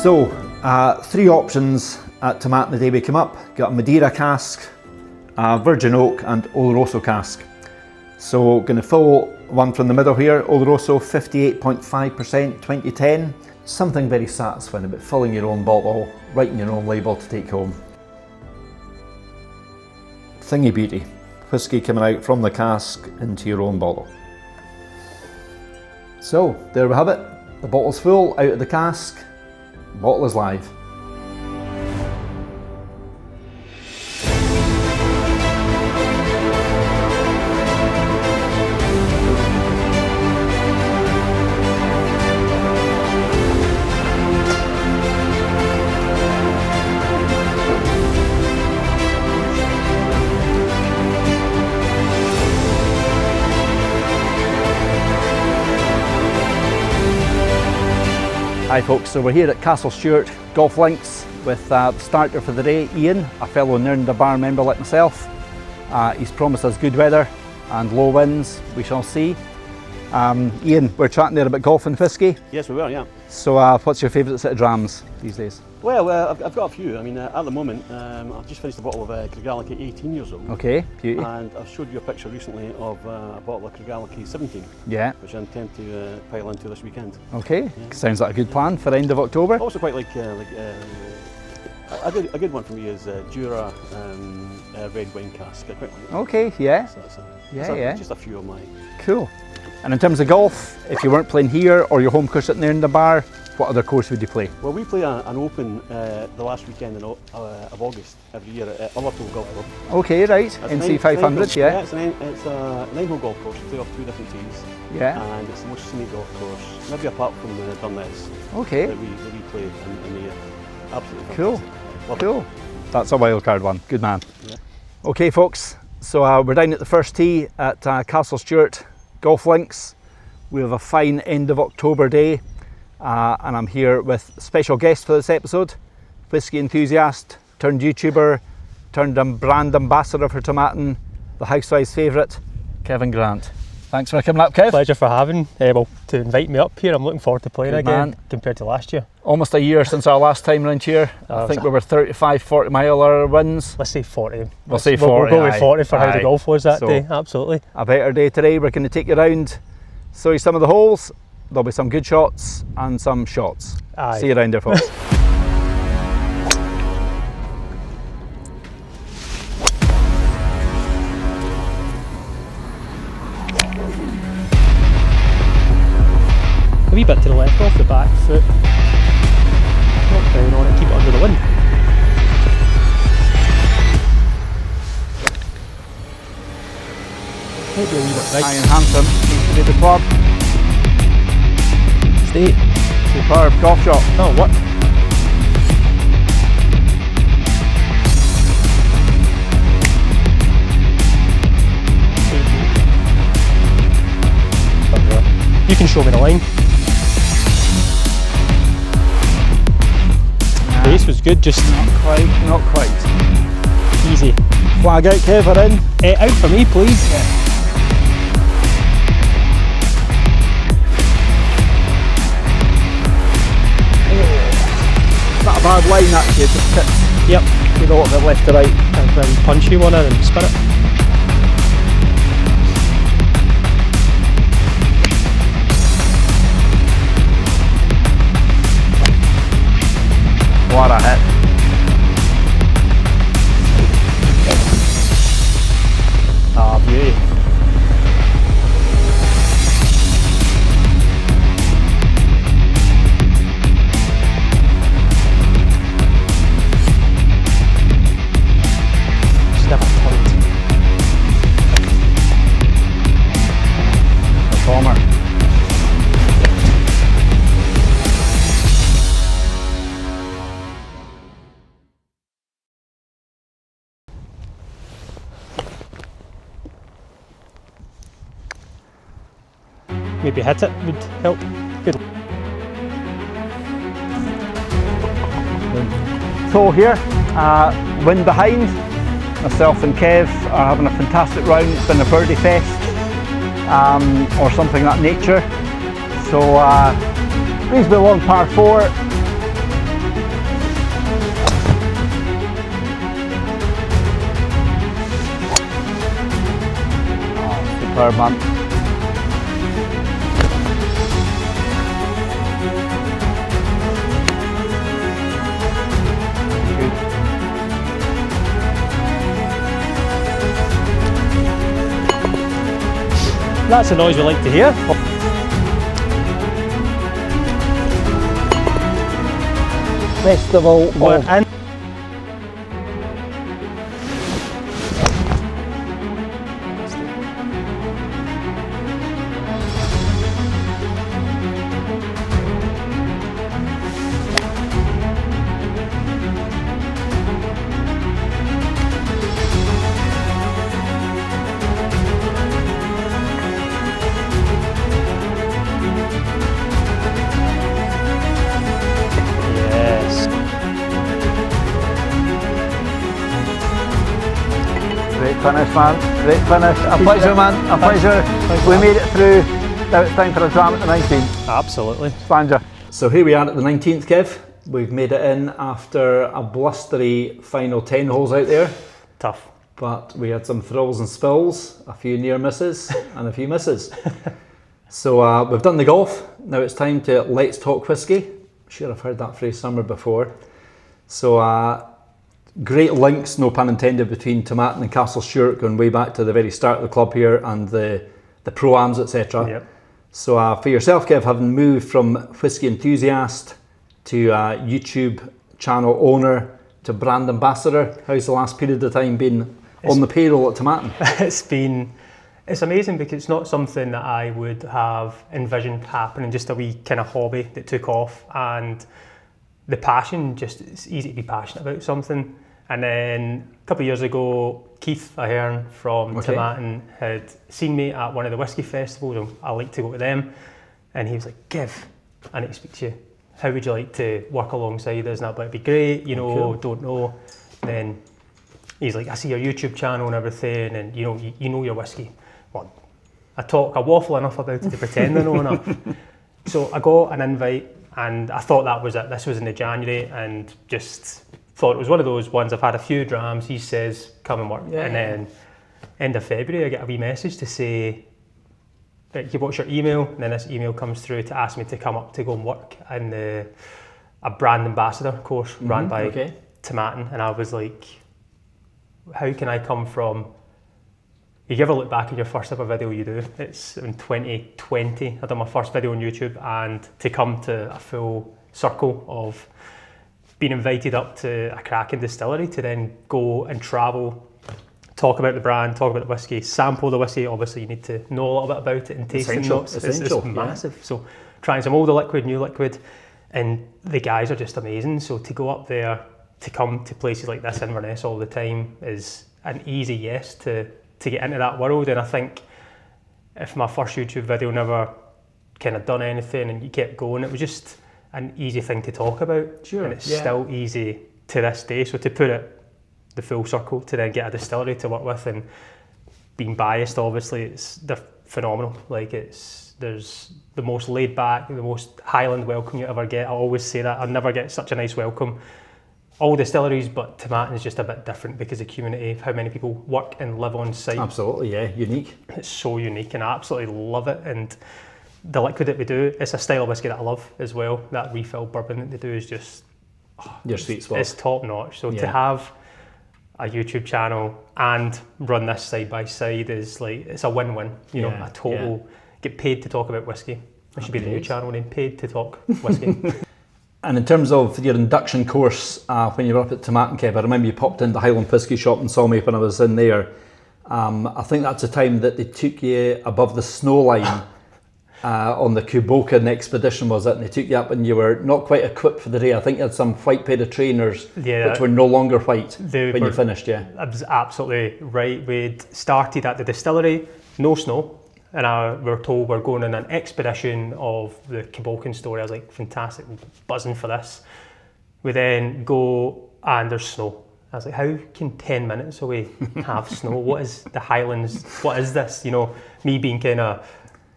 So, three options at Tomatin the day we came up. Got a Madeira cask, a Virgin Oak and Oloroso cask. So going to fill one from the middle here, Oloroso 58.5% 2010. Something very satisfying about filling your own bottle, writing your own label to take home. Thingy beauty, whiskey coming out from the cask into your own bottle. So there we have it, the bottle's full, out of the cask, bottle is live. Hi folks, so we're here at Castle Stuart Golf Links with the starter for the day, Ian, a fellow Nirnda Bar member like myself. He's promised us good weather and low winds, we shall see. Ian, we're chatting there about golf and whisky. Yes, we were, yeah. So what's your favourite set of drams these days? Well, I've got a few. I mean, at the moment, I've just finished a bottle of Craigellachie 18 years old. Okay, beauty. And I've showed you a picture recently of a bottle of Craigellachie 17. Yeah. Which I intend to pile into this weekend. Okay, yeah. Sounds like a good plan for end of October. I also quite like a good one for me is Jura red wine cask. I quite like that. Okay, yeah. So yeah. Just a few of my... Cool. And in terms of golf, if you weren't playing here or your home course at Nirnda Bar, what other course would you play? Well, we play an open the last weekend of August every year at Liverpool Golf Club. Okay, right. NC 500, yeah. Yeah, it's a 9-hole golf course. You play off 2 different tees. Yeah. And it's the most scenic golf course, maybe apart from the Durness. Okay. That we play in the year. Absolutely cool. Fantastic. Cool. That's a wild card one. Good man. Yeah. Okay, folks. So we're down at the first tee at Castle Stuart Golf Links. We have a fine end of October day. And I'm here with a special guest for this episode, whiskey enthusiast, turned YouTuber, turned brand ambassador for Tomatin, the housewife's favourite, Kevin Grant. Thanks for coming up, Kev. Pleasure for having, to invite me up here. I'm looking forward to playing Good again man. Compared to last year. Almost a year since our last time around here. I think we were 35, 40 mile hour winds. Let's say 40. We'll say 40. We'll go with 40 for how the golf was that day, absolutely. A better day today. We're going to take you around, show you some of the holes. There'll be some good shots and some shots. Aye. See you around there, folks. A wee bit to the left off the back foot. Knock down on it, keep it under the wind. Maybe a wee bit right. Iron Handsome needs to be the club. Stay. Superb golf shot. Oh, what? You can show me the line. Base was good, just not quite. Easy. Flag out, Kev, or in? Out for me, please. Yeah. Not a bad line actually, it just tips. Yep. With a little bit left to right. And then punchy one in and spin it. What a hit. Ah, beauty. Never point. Performer. Maybe hit it would help. Good. So here, wind behind. Myself and Kev are having a fantastic round. It's been a birdie fest or something of that nature. So reasonably long par 4. Superb, man. That's the noise we like to hear. Festival We're in. Yes. Great finish, man. Great finish. A pleasure, man. A pleasure. Thanks, We man. made it through. Now it's time for a dram at the 19th. Absolutely. Slanger. So here we are at the 19th, Kev. We've made it in after a blustery final 10 holes out there. Tough. But we had some thrills and spills, a few near misses and a few misses. So we've done the golf. Now it's time to let's talk whiskey. I'm sure I've heard that phrase somewhere before. So great links, no pun intended, between Tomatin and Castle Stuart, going way back to the very start of the club here and the pro-ams, etc. Yep. So for yourself, Kev, having moved from whisky enthusiast to YouTube channel owner to brand ambassador, how's the last period of time been on the payroll at Tomatin? It's amazing because it's not something that I would have envisioned happening, just a wee kind of hobby that took off, and the passion, just it's easy to be passionate about something. And then a couple of years ago, Keith Ahern from Tomatin had seen me at one of the whisky festivals, and I like to go to them, and he was like, "Give, I need to speak to you. How would you like to work alongside us?" And I'd be like, "It'd be great, you know, Cool. don't know." Then he's like, "I see your YouTube channel and everything, and you know your whiskey." Well, I waffle enough about it to pretend I know enough. So I got an invite, and I thought that was it. This was in the January, and just thought it was one of those ones. I've had a few drams. He says, "Come and work." Yeah. And then end of February, I get a wee message to say, "What's your email?" And then this email comes through to ask me to come up to go and work in a brand ambassador course run by Tomatin. And I was like, how can I come from, you ever look back at your first ever video you do, it's in 2020, I done my first video on YouTube, and to come to a full circle of being invited up to a cracking distillery to then go and travel, talk about the brand, talk about the whiskey, sample the whiskey. Obviously you need to know a little bit about it and tasting notes. It's massive. So trying some older liquid, new liquid, and the guys are just amazing. So to go up there, to come to places like this, Inverness all the time, is an easy yes to get into that world. And I think if my first YouTube video never kind of done anything and you kept going, it was just an easy thing to talk about. Sure. And it's still easy to this day. So to put it the full circle, to then get a distillery to work with, and being biased, obviously, they're phenomenal. Like there's the most laid back, the most Highland welcome you ever get. I always say that. I'll never get such a nice welcome. All distilleries, but Tomatin is just a bit different because the community, how many people work and live on site. Absolutely, yeah, unique. It's so unique, and I absolutely love it. And the liquid that we do, it's a style of whiskey that I love as well. That refill bourbon that they do is just Your sweet spot. it's top notch. So to have a YouTube channel and run this side by side is like, it's a win-win. You know, a total get paid to talk about whiskey. It should be the new channel name, paid to talk whiskey. And in terms of your induction course, when you were up at Tomatin, Kev, I remember you popped into Highland Whisky Shop and saw me when I was in there. I think that's the time that they took you above the snow line on the Kubokan expedition, was it? And they took you up and you were not quite equipped for the day. I think you had some white pair of trainers, which were no longer white when you finished, That was absolutely right. We'd started at the distillery, no snow. And we were told we're going on an expedition of the Cabokan story. I was like, fantastic, buzzing for this. We then go and there's snow. I was like, how can 10 minutes away have snow? What is the Highlands? What is this? You know, me being kind of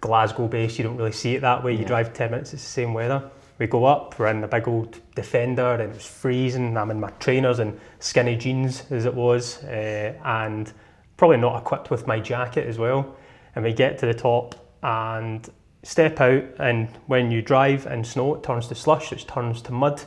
Glasgow based, you don't really see it that way. You drive 10 minutes, it's the same weather. We go up, we're in a big old Defender, and it was freezing. I'm in my trainers and skinny jeans as it was, and probably not equipped with my jacket as well. And we get to the top and step out, and when you drive in snow, it turns to slush, it turns to mud.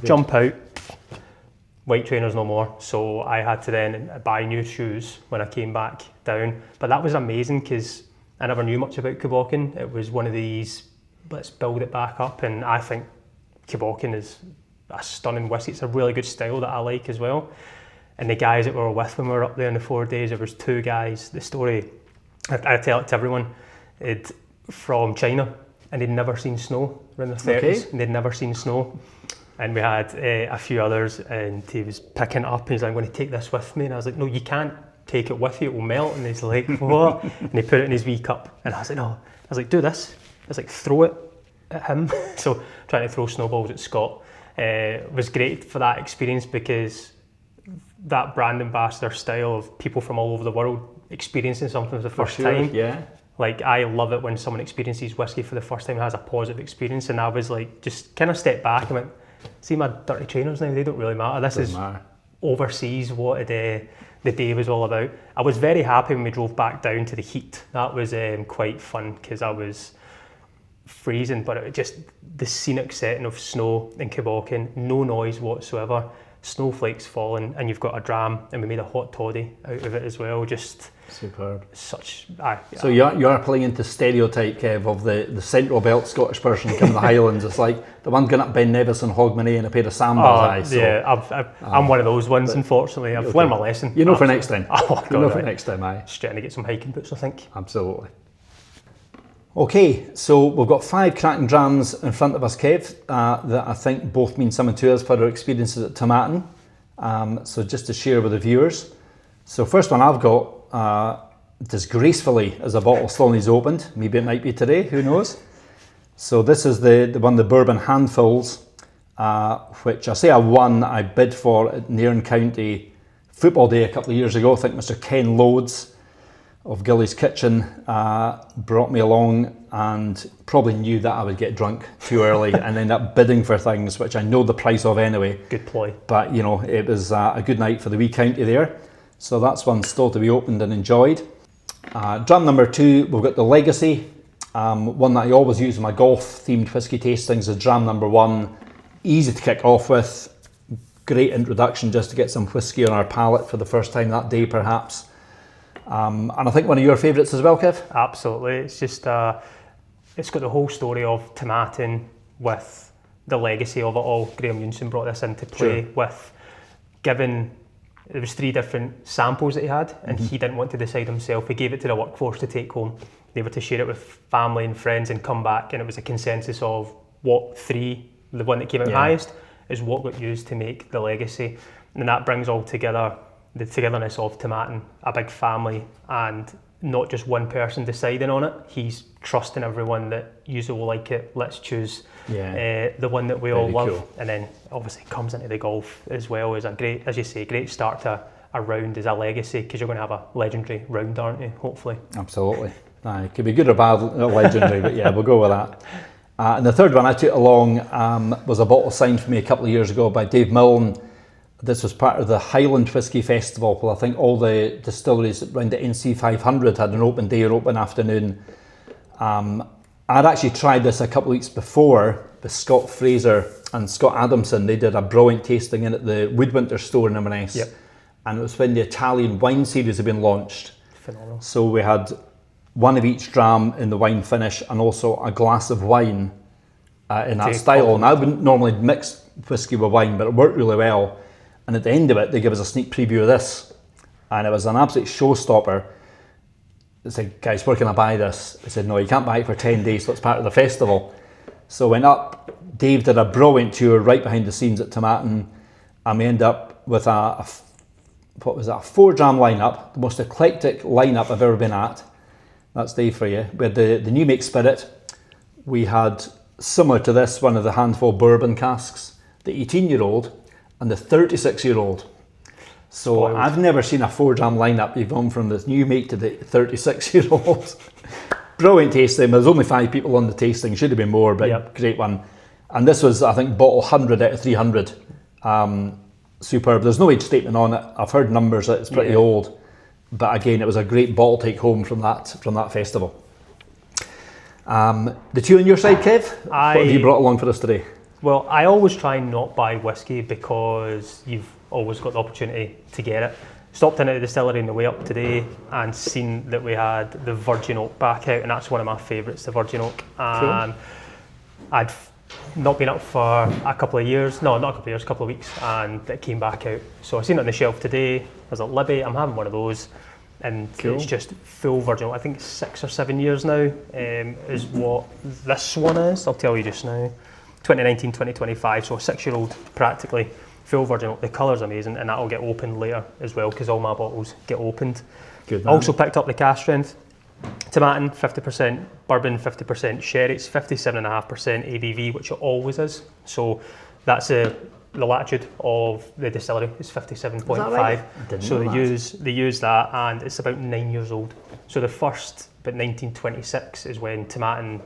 Jump out, white trainers no more. So I had to then buy new shoes when I came back down. But that was amazing because I never knew much about Cabochon. It was one of these, let's build it back up. And I think Cabochon is a stunning whiskey. It's a really good style that I like as well. And the guys that we were with when we were up there in the 4 days, there was 2 guys. The story, I tell it to everyone, from China, and they'd never seen snow. They were in their 30s, and they'd never seen snow. And we had a few others, and he was picking it up, and he's like, I'm going to take this with me. And I was like, no, you can't take it with you, it will melt. And he's like, what? And he put it in his wee cup. And I was like, no. I was like, do this. I was like, throw it at him. So trying to throw snowballs at Scott. Was great for that experience, because that brand ambassador style of people from all over the world experiencing something for the first time. Yeah. Like, I love it when someone experiences whiskey for the first time and has a positive experience. And I was like, just kind of step back and went, see my dirty trainers now, they don't really matter. This is overseas what the day was all about. I was very happy when we drove back down to the heat. That was quite fun, because I was freezing, but it was just the scenic setting of snow in Cabochon, no noise whatsoever, snowflakes falling, and you've got a dram, and we made a hot toddy out of it as well. Just superb. So you are playing into stereotype, Kev, of the central belt Scottish person coming to the Highlands. It's like the one going up Ben Nevis and Hogmanay and a pair of sandals. I'm one of those ones, unfortunately. I've learned my lesson. You know, for next time. Oh, God, you know, for next time, aye. Just trying to get some hiking boots, I think. Absolutely. Okay, so we've got 5 cracking drams in front of us, Kev, that I think both mean something to us for our experiences at Tomatin. So just to share with the viewers. So first one I've got, disgracefully, as a bottle Slaney's opened. Maybe it might be today, who knows? So this is the one, the bourbon handfuls, which I say I bid for at Nairn County Football Day a couple of years ago. I think Mr. Ken Loads of Gilly's Kitchen brought me along, and probably knew that I would get drunk too early and end up bidding for things which I know the price of anyway. Good ploy. But you know, it was a good night for the wee county there. So that's one still to be opened and enjoyed. Dram number 2, we've got the Legacy, one that I always use in my golf themed whisky tastings is dram number 1. Easy to kick off with, great introduction just to get some whisky on our palate for the first time that day perhaps. And I think one of your favourites as well, Kev? Absolutely. It's just, it's got the whole story of Tomatin with the legacy of it all. Graham Unson brought this into play with giving, there was 3 different samples that he had, and he didn't want to decide himself. He gave it to the workforce to take home. They were to share it with family and friends and come back, and it was a consensus of what 3, the one that came out highest, is what got used to make the legacy. And that brings all together the togetherness of Tomatin, a big family, and not just one person deciding on it. He's trusting everyone that you will like it. Let's choose the one that we all love. Cool. And then obviously comes into the golf as well as a great, as you say, great start to a round as a legacy, because you're going to have a legendary round, aren't you? Hopefully. Absolutely. It could be good or bad, legendary, but yeah, we'll go with that. And the third one I took along was a bottle signed for me a couple of years ago by Dave Milne. This was part of the Highland Whisky Festival. Well, I think all the distilleries around the NC 500 had an open day or open afternoon. I'd actually tried this a couple of weeks before with Scott Fraser and Scott Adamson. They did a brilliant tasting in at the Woodwinter store in Inverness. Yep. And it was when the Italian wine series had been launched. Phenomenal. So we had one of each dram in the wine finish and also a glass of wine in that style. And I wouldn't normally mix whiskey with wine, but it worked really well. And at the end of it, they gave us a sneak preview of this. And it was an absolute showstopper. They said, guys, where can I buy this? I said, no, you can't buy it for 10 days, so it's part of the festival. So went up, Dave did a brilliant tour right behind the scenes at Tomatin, and we ended up with a 4-dram lineup, the most eclectic lineup I've ever been at. That's Dave for you. We had the new make spirit. We had, similar to this, one of the handful bourbon casks, the 18-year-old, and the 36-year-old. So spoiled. I've never seen a 4-dram lineup. You've gone from the new make to the 36-year-old. Brilliant tasting. There's only 5 people on the tasting. Should have been more, but great one. And this was, I think, bottle 100 out of 300. Superb. There's no age statement on it. I've heard numbers that it's pretty old. but again, it was a great bottle take home from that festival. The two on your side, Kev, what have you brought along for us today? Well, I always try and not buy whiskey because you've always got the opportunity to get it. Stopped in at the distillery on the way up today and seen that we had the Virgin Oak back out, and that's one of my favourites, the Virgin Oak. Cool. I'd not been up for a couple of years, no, not a couple of years, a couple of weeks, and it came back out. So I seen it on the shelf today. I was at Libby, I'm having one of those, and Cool. It's just full Virgin Oak. I think it's 6 or 7 years now, is what this one is. I'll tell you just now. 2019, 2025, so a 6-year-old practically, full Virgin Oak. The colour's amazing, and that'll get opened later as well, because all my bottles get opened. Good man. Also picked up the cask strength. Tomatin, 50% bourbon, 50% sherry. It's 57.5% ABV, which it always is. So that's the latitude of the distillery. It's 57.5. Right? So they use that, and it's about 9 years old. So the first, but 1926 is when Tomatin,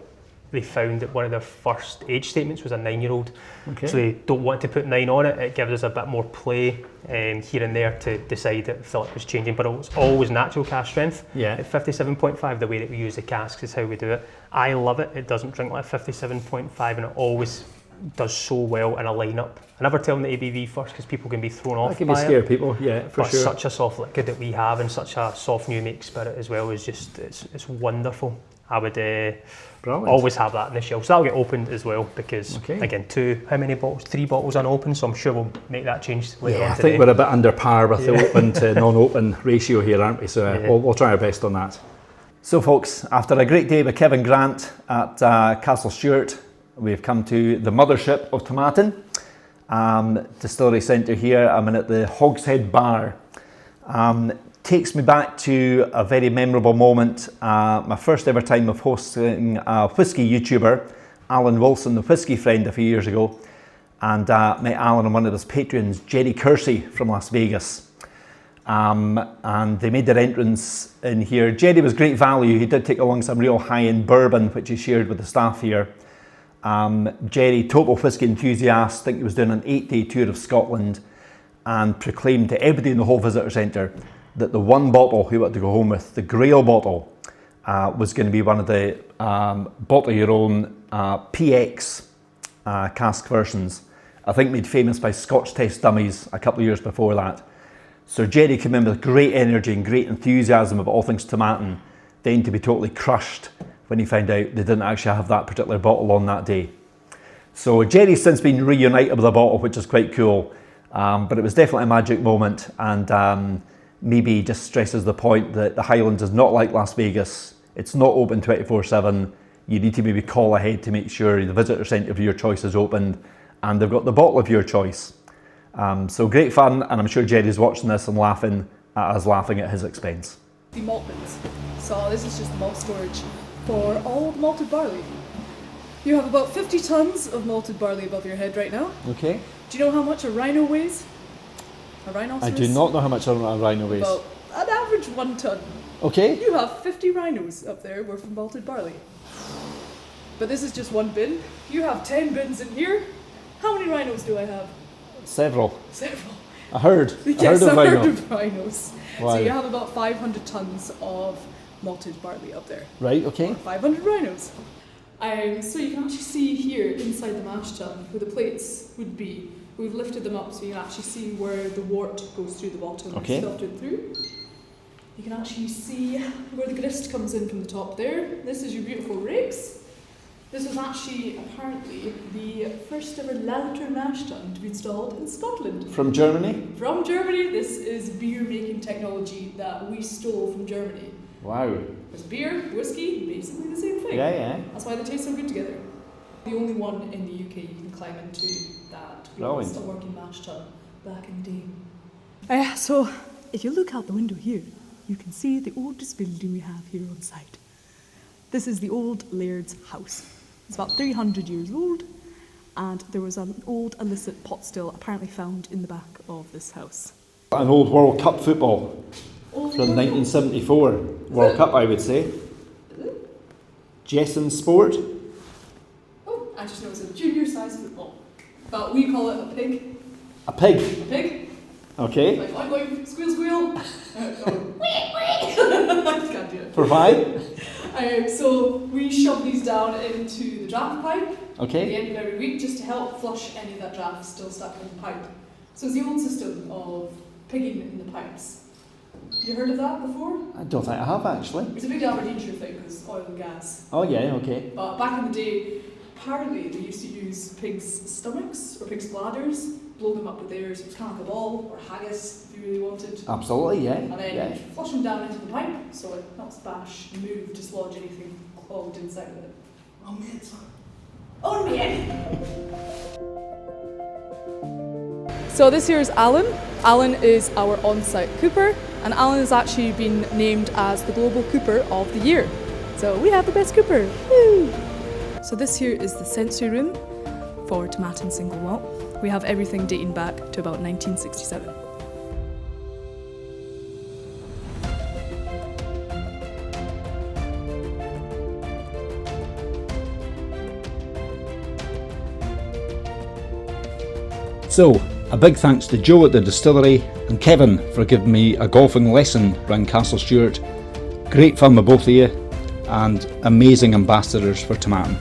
they found that one of their first age statements was a 9-year-old. Okay. So they don't want to put 9 on it. It gives us a bit more play here and there to decide if the liquid was changing, but it was always natural cask strength. Yeah. At 57.5, the way that we use the casks is how we do it. I love it. It doesn't drink like 57.5, and it always does so well in a lineup. I never tell them the ABV first because people can be thrown off. That can by be scare it. people, yeah, for But sure. such a soft liquid that we have, and such a soft new make spirit as well, is just it's wonderful. I would Brilliant. always have that on the shelf. So that'll get opened as well because, Okay. again, how many bottles? 3 bottles unopened, so I'm sure we'll make that change later Yeah, on I today. think we're a bit under par with the open to non-open ratio here, aren't we? So Yeah. we'll try our best on that. So folks, after a great day with Kevin Grant at Castle Stuart, we've come to the mothership of Tomatin, Distillery Centre here. I'm in at the Hogshead Bar. Takes me back to a very memorable moment, my first ever time of hosting a whisky YouTuber, Alan Wilson, the whisky friend, a few years ago, and met Alan and one of his patrons, Jerry Kersey from Las Vegas. And they made their entrance in here. Jerry was great value. He did take along some real high-end bourbon, which he shared with the staff here. Jerry, total whisky enthusiast, I think he was doing an 8-day tour of Scotland, and proclaimed to everybody in the whole visitor centre that the one bottle he wanted to go home with, the Grail bottle, was going to be one of the bottle your own PX cask versions, I think made famous by Scotch test dummies a couple of years before that. So Jerry came in with great energy and great enthusiasm about all things Tomatin, then to be totally crushed when he found out they didn't actually have that particular bottle on that day. So Jerry's since been reunited with the bottle, which is quite cool, but it was definitely a magic moment, and maybe just stresses the point that the Highlands is not like Las Vegas. It's not open 24/7. You need to maybe call ahead to make sure the visitor centre of your choice is opened and they've got the bottle of your choice. So great fun, and I'm sure Jerry's watching this and laughing at us laughing at his expense. The malt bins. So this is just malt storage for all the malted barley. You have about 50 tons of malted barley above your head right now. Okay. Do you know how much a rhino weighs? A rhinoceros? I do not know how much a rhino weighs. About an average 1 ton. Okay. You have 50 rhinos up there worth of malted barley. But this is just one bin. You have 10 bins in here. How many rhinos do I have? Several. Several. I heard. Yes, I a heard herd of rhino. of rhinos. Wow. So you have about 500 tons of malted barley up there. Right, okay. 500 rhinos. So you can actually see here inside the mash tun where the plates would be. We've lifted them up so you can actually see where the wort goes through the bottom Okay. and filtered through. You can actually see where the grist comes in from the top there. This is your beautiful rakes. This was actually apparently the first ever Lantern mash tun to be installed in Scotland. From Germany? From Germany. This is beer making technology that we stole from Germany. Wow. Because beer, whiskey, basically the same thing. Yeah. That's why they taste so good together. The only one in the UK you can climb into that was Brilliant. a working mash tun back in the day. So if you look out the window here, you can see the oldest building we have here on site. This is the old Laird's house. It's about 300 years old, and there was an old illicit pot still apparently found in the back of this house. An old World Cup football from 1974. World Cup, I would say. Jessen Sport. Oh, I just know it's a junior size football. But we call it a pig. A pig. A pig? Okay. Like, I'm going squeal, squeal. Going, I just can't do it. Provide. So we shove these down into the draft pipe at the Okay. end of every week just to help flush any of that draft still stuck in the pipe. So it's the old system of pigging in the pipes. You heard of that before? I don't think I have actually. It's a big Aberdeenshire thing because oil and gas. Oh yeah, okay. But back in the day, apparently they used to use pigs' stomachs or pigs' bladders, blow them up with theirs. It was kind of like a ball or haggis if you really wanted. Absolutely, yeah. And then Yeah. flush them down into the pipe so it not splash, move, dislodge anything clogged inside of it. Oh man, oh man! So this here is Alan. Alan is our on-site cooper, and Alan has actually been named as the Global Cooper of the Year. So we have the best cooper. Woo! So this here is the sensory room for Tomatin single malt. We have everything dating back to about 1967. So, a big thanks to Joe at the distillery and Kevin for giving me a golfing lesson around Castle Stuart. Great fun with both of you and amazing ambassadors for Tomatin.